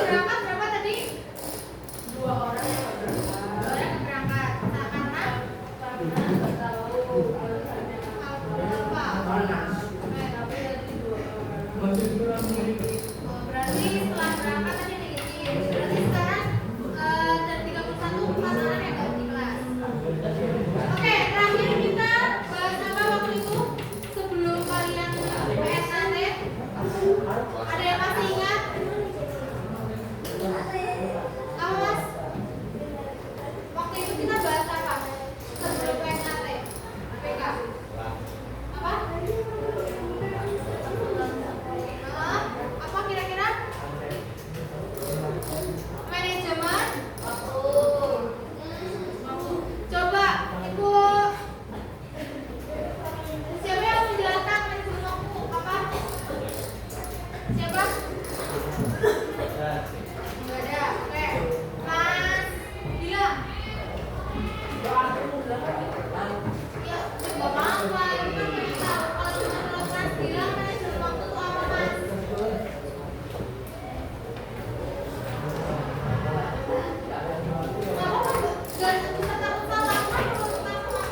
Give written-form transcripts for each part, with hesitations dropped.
berangkat berapa tadi? 2 orang yang berangkat. Nah, karena nggak tahu berarti setelah berangkat tadi negatif. Berarti sekarang dan 31 pasangan yang ganti kelas. Oke, terakhir kita bahas apa waktu itu sebelum kalian PSAT? Ada yang masih ingat? Apa mas? Waktu itu kita bahas apa? Sebelum PSAT? PK? Apa? Apa kira-kira? Manajemen? Coba ibu siapa yang menjelaskan manajemen waktu apa? Siapa? Enggak ada. Oke. Mas bilang. Ya, enggak apa-apa. Itu pengen tahu kalau menurut Mas bilang manajemen waktu itu apa Mas? Gak usah takut salah. Takut apa?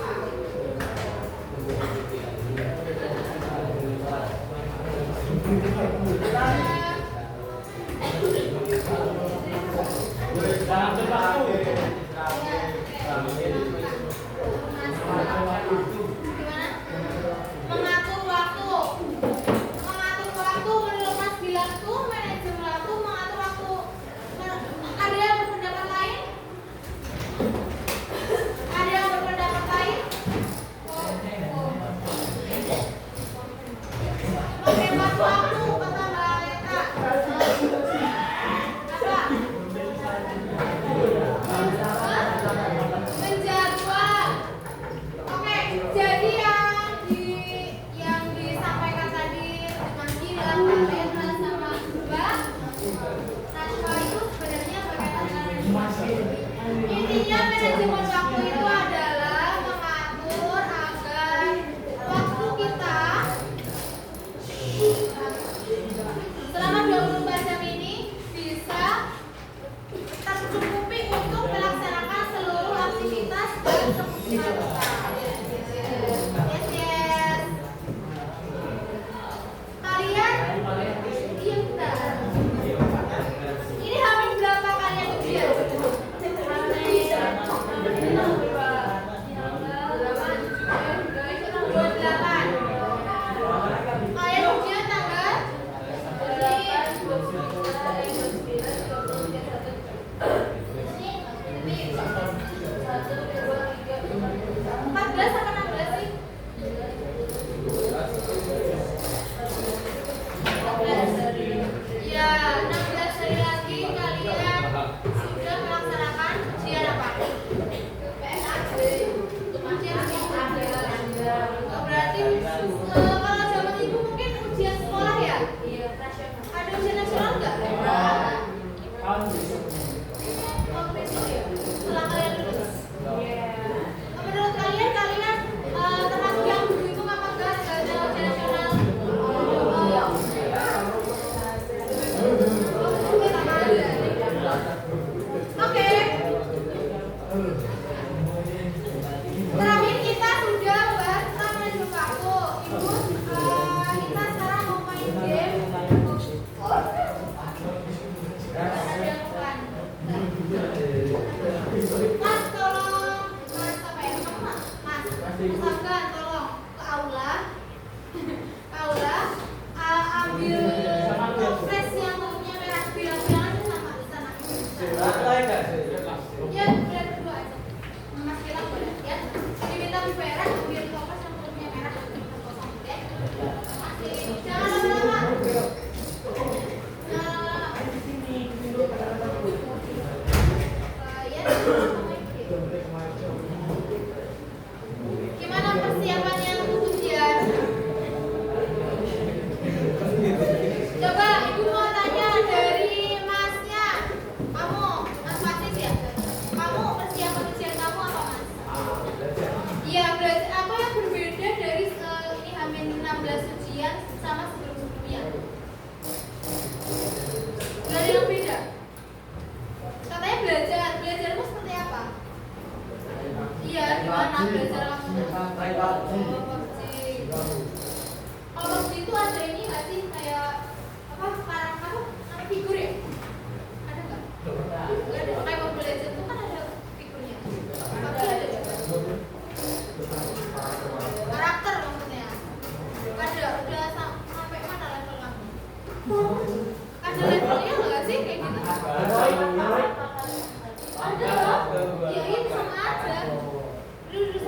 Gimana? Mengatur waktu. Mengatur waktu menurut Mas Gilang tuh manajemen waktu, mengatur waktu. Ada yang berpendapat lain? Ada yang berpendapat lain? Menghemat waktu kata Mbak Aleta. Apa? Menjadwal. Oke, jadi yang disampaikan tadi Mas Gilang, Mbak Aleta sama Mbak Najwa itu sebenarnya berkaitan dengan manajemen. Intinya manajemen waktu itu adalah mengatur agar waktu kita selama 24 jam ini bisa tercukupi untuk melaksanakan seluruh aktivitas dan kebutuhan kita. Yes. Kalian? Iya benar. Ini hamil berapa kalian ujian? Kalian ujian tanggal?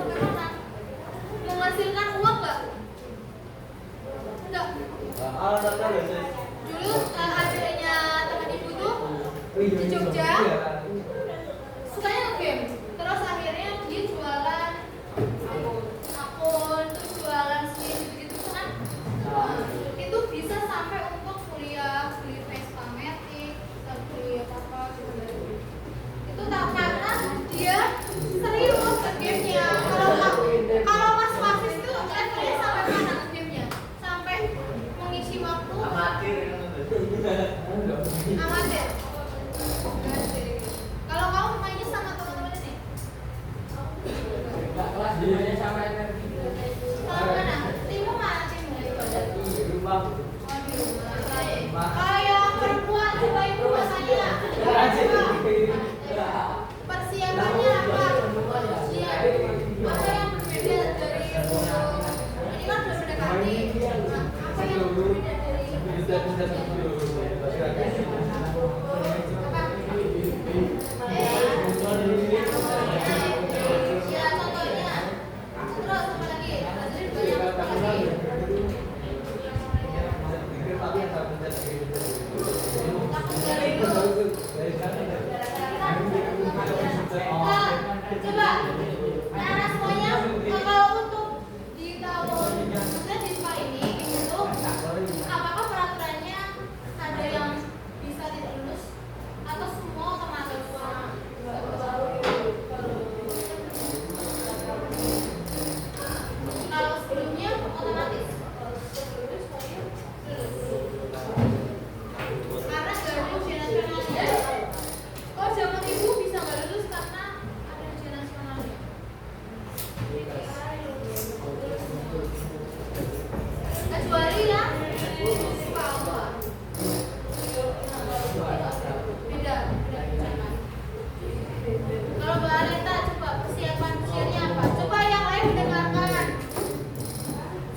sampai mana? Menghasilkan uang nggak? Enggak. Dulu adanya teman ibu tuh di Jogja sukanya nge-game. Terus akhirnya dia jualan akun, terus jualan skin gitu-gitu kan. Itu bisa sampai untuk kuliah, beli Vespa Matic, kuliah apa gitu. Itu tak karena dia serius ke gamenya. Kalau Mas Fasis itu levelnya sampai mana gamenya? Sampai mengisi waktu amatir. Kalau kamu mainnya sama teman-teman ini? Sama mana? Timmu mana timmu? Kalau yang perempuan coba ibu bahasanya. Persiapannya apa? Apa yang berbeda dari ini kan udah mendekati. Apa yang berbeda dari ya contohnya. Terus apa lagi? Apa lagi? Coba cara semuanya kalau untuk di tahun maksudnya di SPA ini gitu, apakah peraturannya ada yang bisa tidak lulus atau semua otomatis? Kalau sebelumnya otomatis lulus. Karena gak ada ujian nasionalnya. Oh zaman ibu bisa nggak lulus karena ada ujian nasionalnya. Kecuali ya Papua. Beda jangan. Kalau Mbak Aleta coba persiapan ujiannya apa? Coba yang lain dengarkan.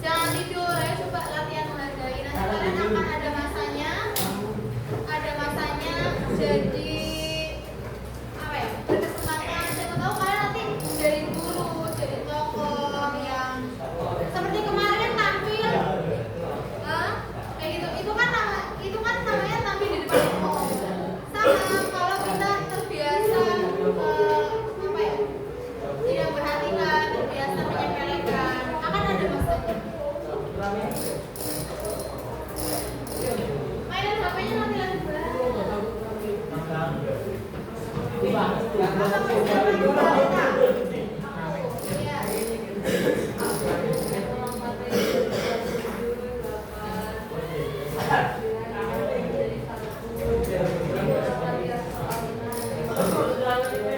Jangan tidur ya, coba latihan menghargai. Nanti kalian akan ada masanya. Jadi apa ya? Berkesempatan. Siapa tahu kalian nanti jadi guru, jadi tokoh yang seperti kemarin tampil. Kayak gitu. Itu kan namanya tampil di depan umum. Sama kalau kita terbiasa apa ya? Tidak perhatikan, terbiasa menyepelekan, akan ada masanya. Mainan HP-nya nanti lagi berat.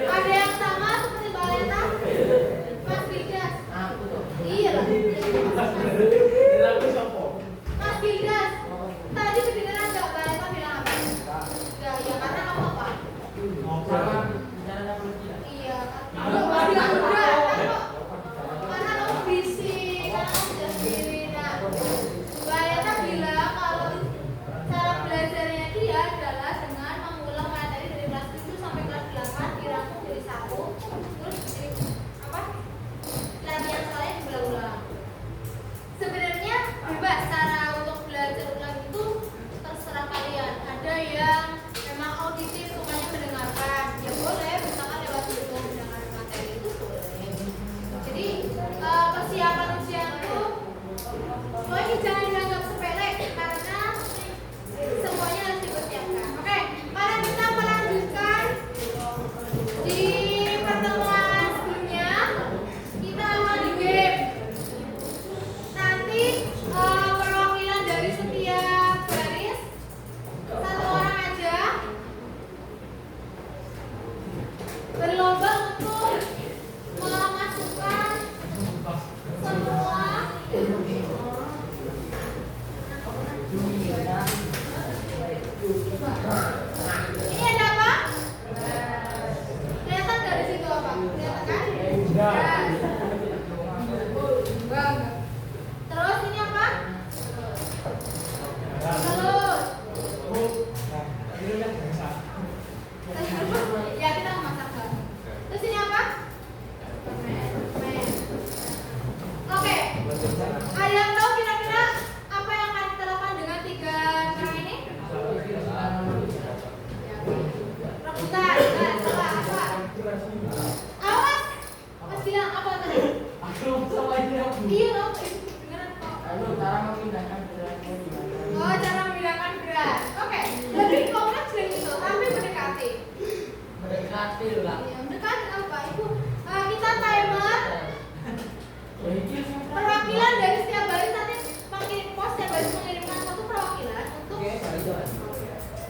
Ada yang sama seperti Mbak Aleta? Mas Gildas? Iya lah. Mas Gildas, tadi kedengeran nggak Mbak Aleta bilang apa? Nggak, ya karena kamu apa? Iya, karena kamu bising, karena kamu sudah sendiri. Nah, Mbak Aleta bilang kalau cara belajarnya dia adalah dengan mengulang materi dari kelas 7 sampai kelas 8 dirangkum jadi satu, terus apa? Latihan soalnya diulang-ulang. Sebenarnya bebas cara untuk belajar ulang itu terserah kalian. Ada yang memang auditif sukanya mendengarkan, ya boleh, misalkan lewat YouTube mendengarkan materi itu boleh. Jadi persiapan ujian itu pokoknya jangan dianggap sepele karena semuanya harus dipersiapkan. Oke, mari kita melanjutkan di pertemuan sebelumnya. Kita awal di game. Nanti perwakilan dari setiap baris satu orang aja berlomba untuk memasukkan semua ini ada apa? Kelihatan dari situ apa? Kelihatan kan? Bang. Terus ini apa? Telur. Ya kita mau masak, Bang. Terus ini apa? Permen.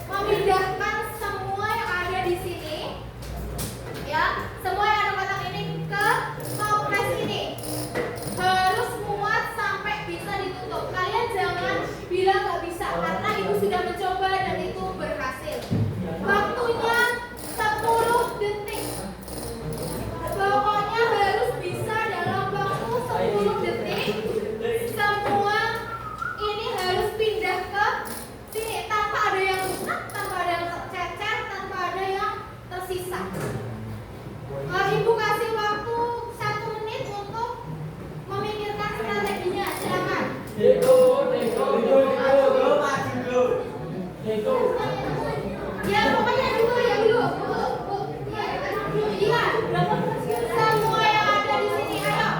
memindahkan semua yang ada di sini, ya, semua yang ada kotak ini ke toples ini. Harus muat sampai bisa ditutup. Kalian jangan bilang nggak bisa, karena ibu sudah mencoba dan itu berhasil. Waktunya 10 detik. Pokoknya harus bisa dalam waktu 10 detik. Semua ini harus pindah ke sini tanpa ada yang rusak, tanpa ada yang tercecer, tanpa ada yang tersisa. Ibu kasih waktu 1 menit untuk memikirkan strateginya. Silakan. Ya pokoknya dulu ya dulu. Iya. Semua yang ada di sini, ayo.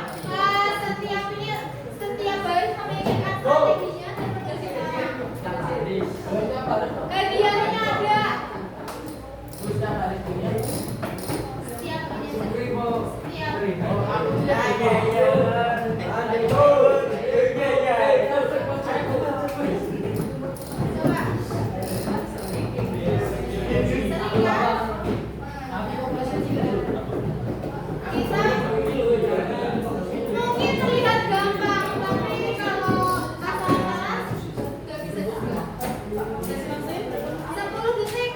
Setiap baris memikirkan strateginya dan bagaimana. Hadiahnya ada. Setiap mungkin terlihat gampang, tapi kalau asal panas nggak bisa juga. 10 detik.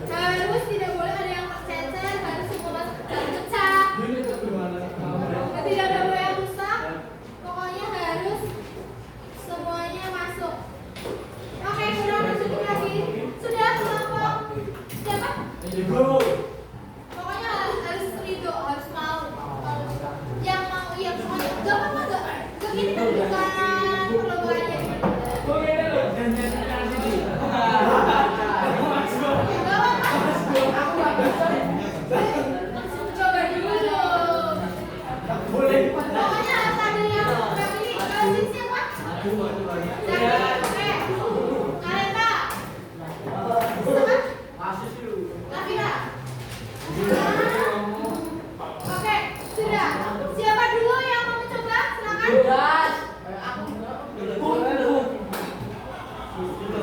Harus tidak boleh ada yang tercecer, harus semua pecah. Tidak boleh yang rusak. Pokoknya harus semuanya masuk. Oke, kurang masukin lagi. Sudah kelompok siapa? Pokoknya harus ridho, harus mau. Yang mau, iya pokoknya gak apa-apa, gak gini kan bukan perlombaan. Coba dulu. Pokoknya harus ada yang ini. Kasih siapa? Kareta. Lafira. Oke, sudah. Siapa dulu yang mau mencoba? Silakan.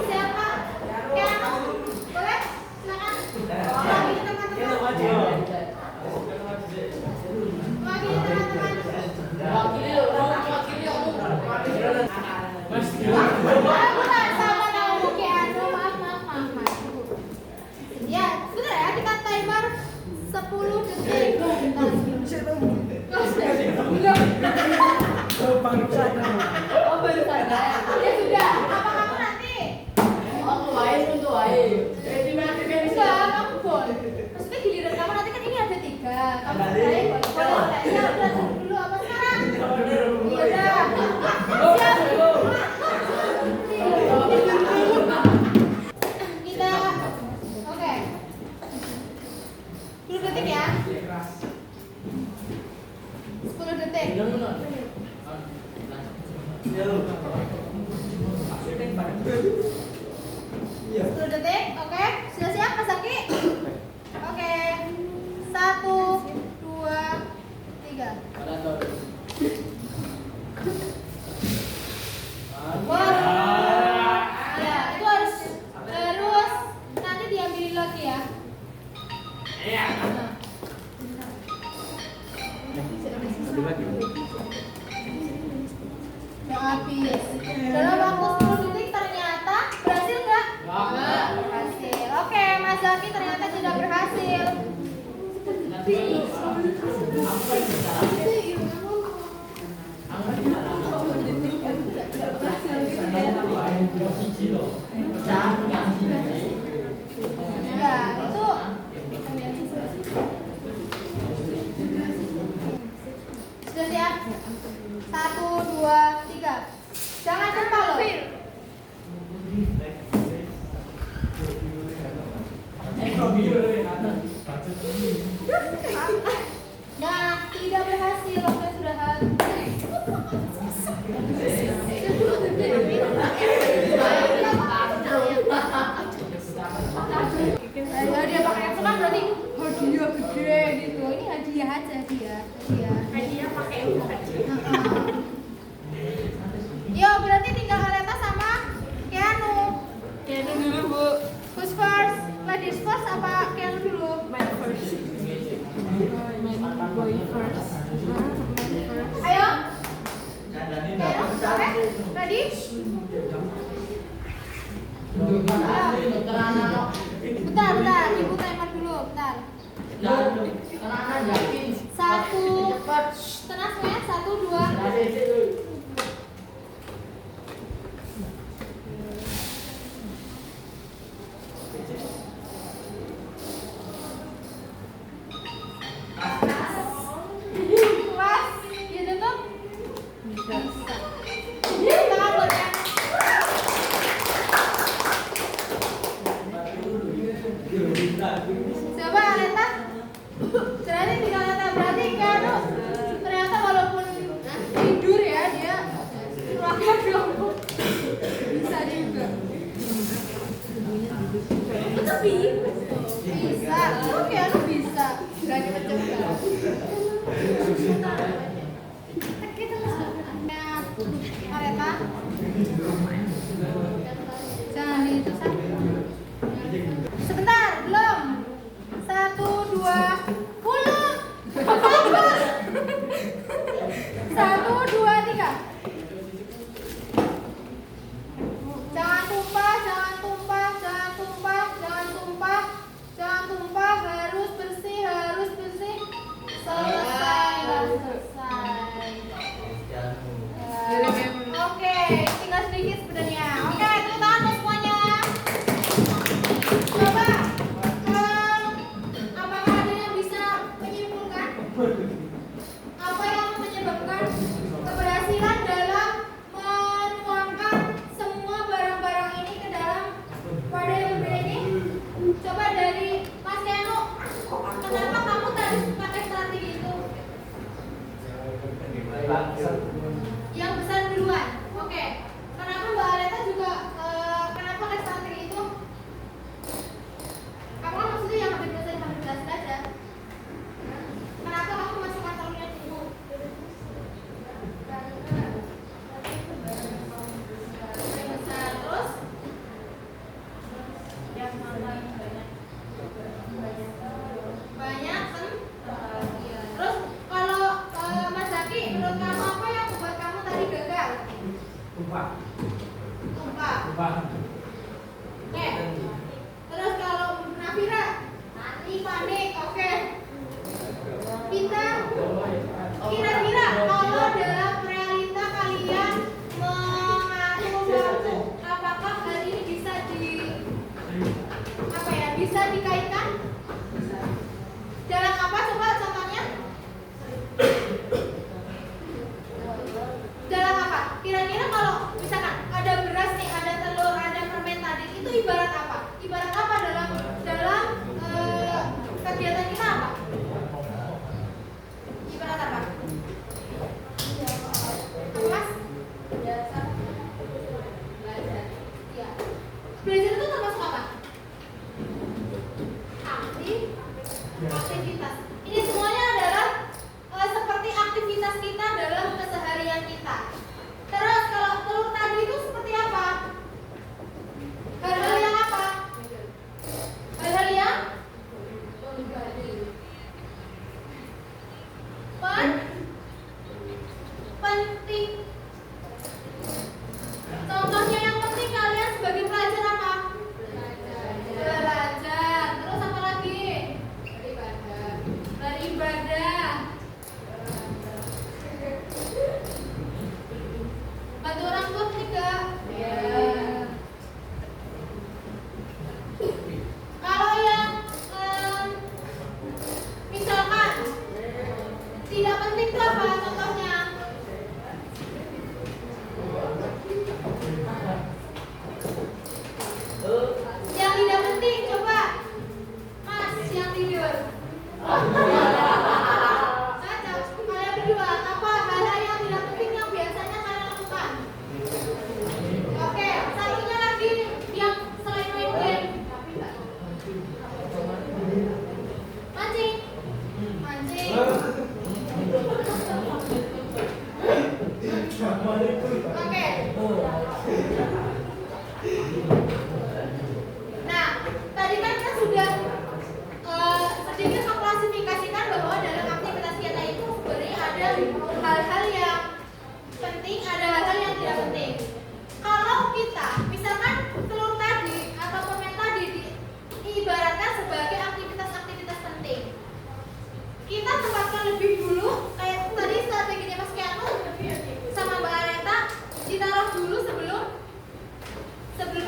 Siapa? Keanu? Boleh? Silakan. Wakili teman-teman. Wakili teman-teman. Bukan sama nama Keanu. Maaf. Ya, sudah ya, kita timer 10 detik. Oh, baru sadar. Ya sudah, apa kamu nanti? Enggak, kamu boleh. Maksudnya giliran kamu nanti kan ini ada 3. Kamu boleh. Ya udah dulu apa sekarang? Iya udah. Siap. Kita, oke. 10 detik ya. 10 detik. 10 detik, oke. Sudah siap Mas Zaki? Oke. 1, 2, 3. Wah. Ya, itu harus nanti diambilin lagi ya. Iya. Udah habis. Dalam waktu 10 detik ternyata berhasil nggak? Berhasil. Oke, Mas Zaki ternyata tidak berhasil. Ya, itu sudah siap? 1, 2, 3. Jangan lupa loh. Nah, tidak berhasil. Waktu sudah habis. Dia pakai yang senang berarti hadiah gede gitu. Ini hadiah aja dia. Hadiah pakai yang. Yo, berarti tinggal Aleta sama Ayo. Ready? Bentar, ibu timer dulu, bentar. Satu, tenang semuanya, 1, 2. Puas, gitu tuh? Bisa. Tangan buatnya. Coba Aleta. Berarti tinggal Aleta, berarti Kano ternyata walaupun tidur ya dia keluarga kelompok bisa juga. Tapi bisa, oke aku bisa. Berani mencoba. Kita Aleta. Jangan itu sebentar, belum. 1, 2, pulang. Fokus. 1, 2, 3. Jangan tumpah, jangan tumpah, jangan tumpah, jangan tumpah, jangan tumpah. Harus bersih, harus bersih. Selesai, selesai. Oke, tinggal sedikit sebenarnya. Oke, tepuk tangan semuanya. Coba. Apakah ada yang bisa menyimpulkan apa yang menyebabkan keberhasilan dalam menuangkan semua barang-barang ini ke dalam wadah yang berbeda ini? Coba dari Mas Keanu, kenapa kamu tadi pakai strategi itu? Yang besar duluan. Oke. Kenapa Mbak Aleta juga kenapa pakai strategi itu? Kamu kan maksudnya yang lebih jelasin aja. Kenapa kamu masukkan telurnya dulu? Yang besar terus yang mana banyak kan? Terus kalau Mas Zaki, menurut kamu apa yang membuat kamu tadi gagal? Tumpah. Oke. Terus kalau Nafira, panik. Oke. Kita kira-kira kalau dalam realita kalian mengatur waktu, apakah hal ini bisa bisa dikaitkan? Dalam apa coba contohnya? Dalam apa? Kira-kira kalau misalkan ada beras nih, ada telur, ada permen tadi, itu ibarat apa? Ibarat apa dalam kegiatan kita apa? Ibarat apa? Apa Mas? Belajar. Iya. Belajar itu termasuk apa? Aktivitas. Ini semuanya adalah seperti aktivitas kita dalam keseharian kita. Terus kalau telur tadi itu seperti apa? Hal-hal yang apa? Hal-hal yang penting. Contohnya yang penting kalian sebagai pelajar apa? Belajar. Terus apa lagi? Beribadah. hal-hal yang penting, ada hal-hal yang tidak penting. Kalau kita misalkan telur tadi atau permen tadi diibaratkan sebagai aktivitas-aktivitas penting, kita tempatkan lebih dulu, kayak tadi strateginya Mas Keanu sama Mbak Areta, ditaruh dulu sebelum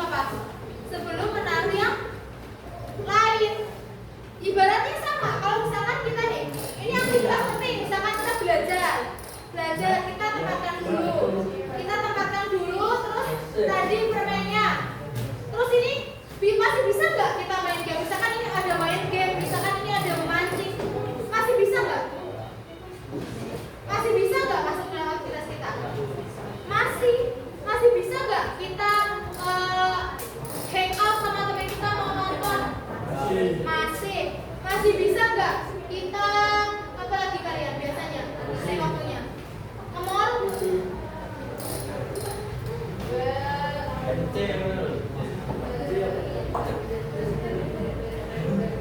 apa? Sebelum menaruh yang lain. Ibaratnya sama. Kalau misalkan kita nih, ini aktivitas penting, misalkan kita belajar kita tempatkan dulu, terus tadi permennya, terus ini masih bisa nggak kita main game? Misalkan ini ada main game, misalkan ini ada memancing, masih bisa nggak masuk dalam aktivitas kita? Masih bisa nggak kita hang out sama teman kita mau nonton? Masih bisa nggak kita apa lagi kalian biasanya isi waktunya? Nge-mall?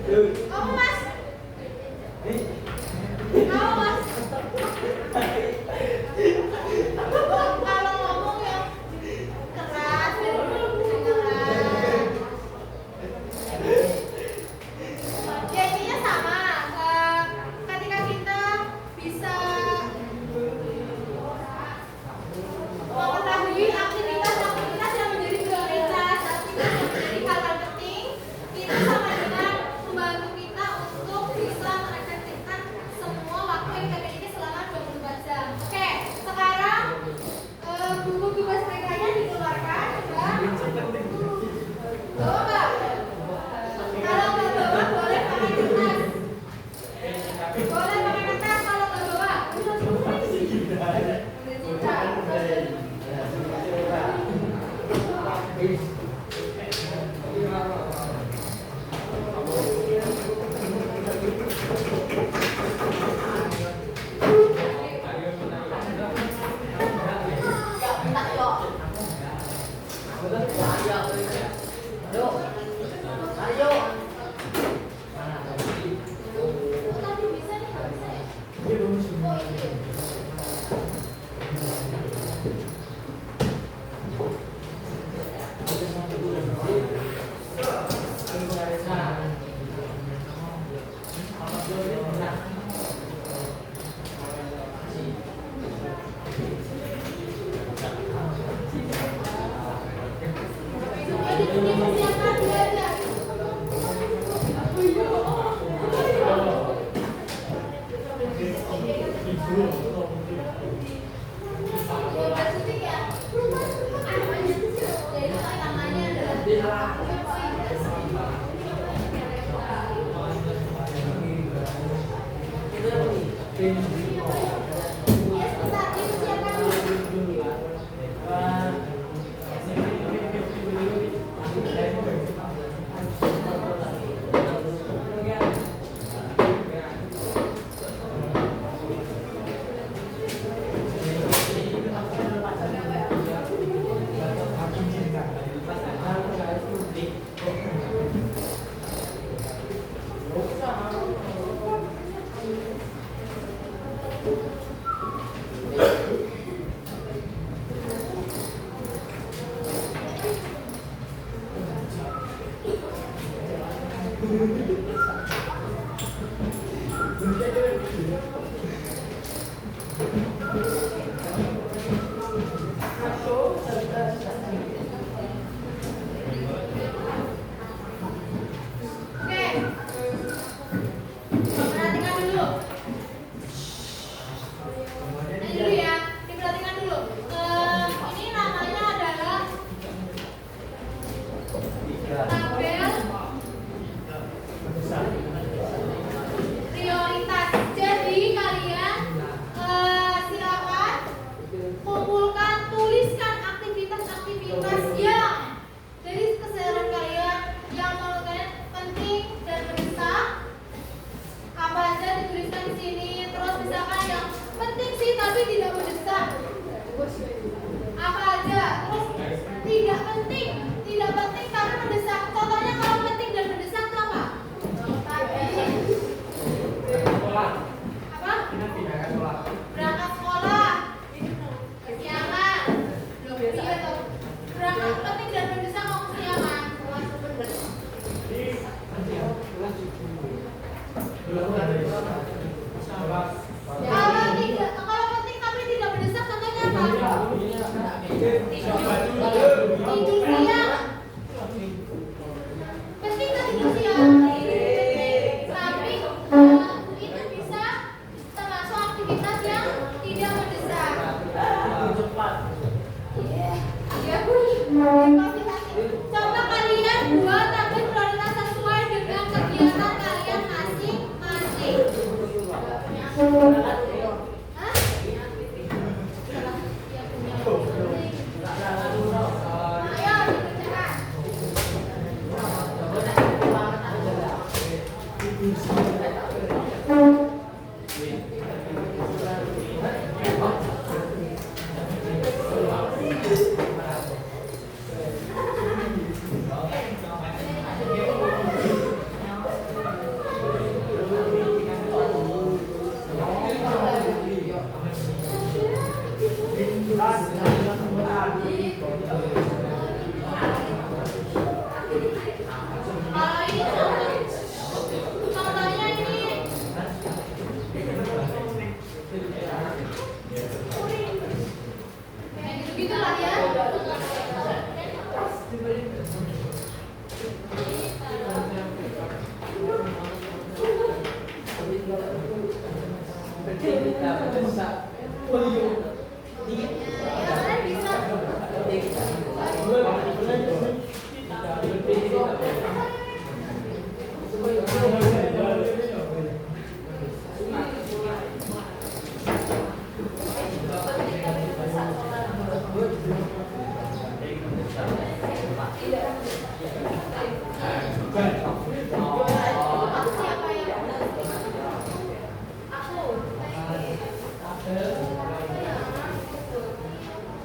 Kamu Mas? Kalau ngomong yang keras, jadinya sama. Ketika kita bisa mengetahui aktivitas yang menjadi prioritas, aktivitas yang menjadi hal-hal penting, itu sama dengan membantu kita untuk bisa mengefektifkan semua waktu yang kita miliki selama 24 jam. Oke, sekarang buku tugas mereka dikeluarkan. Bawa nggak? Kalau nggak bawa boleh pakai kertas. Boleh pakai kertas kalau nggak bawa. Apa aja? Terus tidak penting karena mendesak. Contoh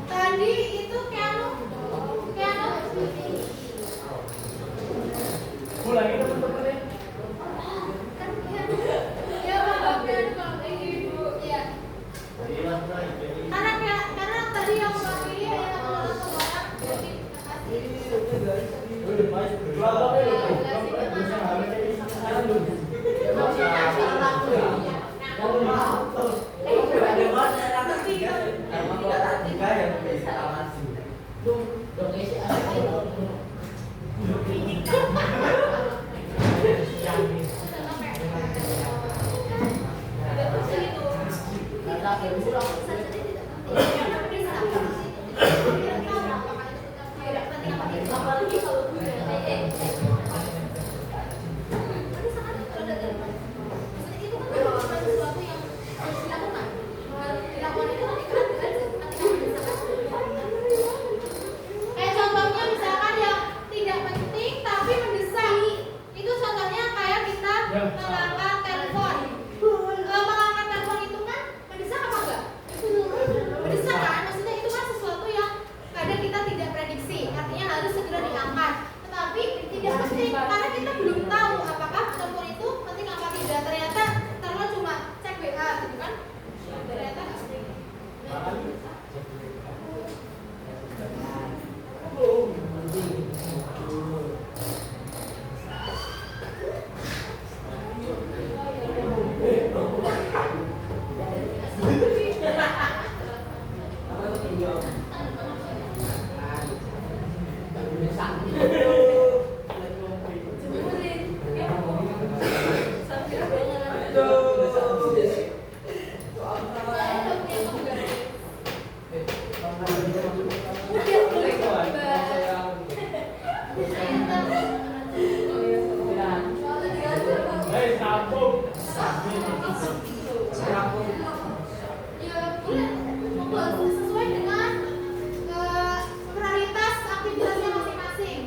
Tadi itu Keanu Ulangi teman-teman ya. kan Keanu ya Pak Keanu kalau kayak gitu ya karena tadi yang Mbak pilih ya orang orang jadi kayak contohnya misalkan yang tidak penting tapi mendesak, itu contohnya kayak kita mengangkat telepon. Mengangkat telepon itu kan mendesak apa enggak? Mendesak kan, maksudnya itu kan sesuatu yang kadang kita tidak prediksi, artinya harus segera diangkat. Tetapi tidak penting karena kita belum tahu apakah telepon itu penting apa tidak. Ternyata telepon cuma cek WA gitu kan? Ternyata nggak penting. Ya boleh, sesuai dengan prioritas aktivitasnya masing-masing.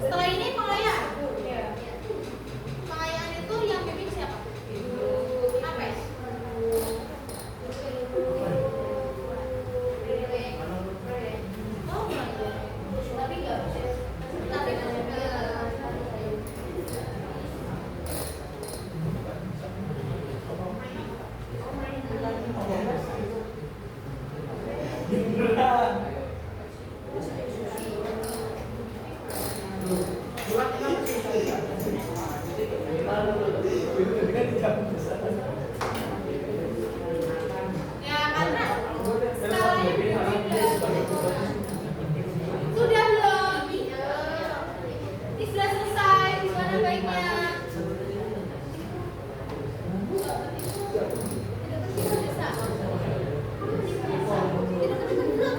Setelah ini pengayaan. Pengayaan itu yang bimbing siapa? Apa ya? Ya karena skalanya berbeda. Sudah belum? Ini sudah selesai. Gimana baiknya? Tidak penting bisa. Tidak penting bisa.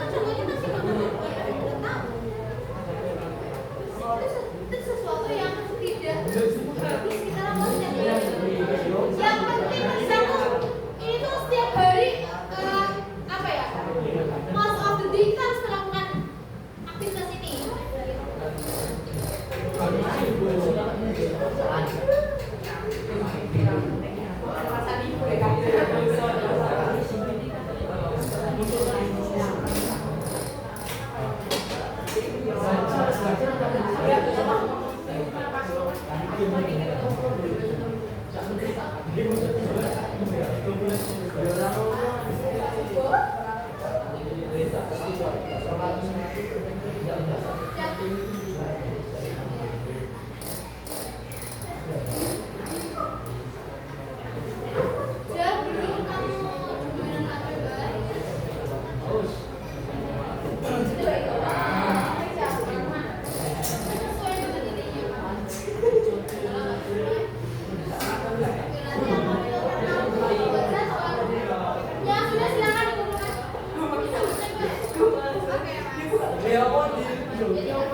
Lupa dibilang,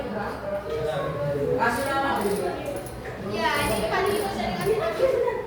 Mas. Kasih nama. Ya, ini paling itu saya dikasih nama.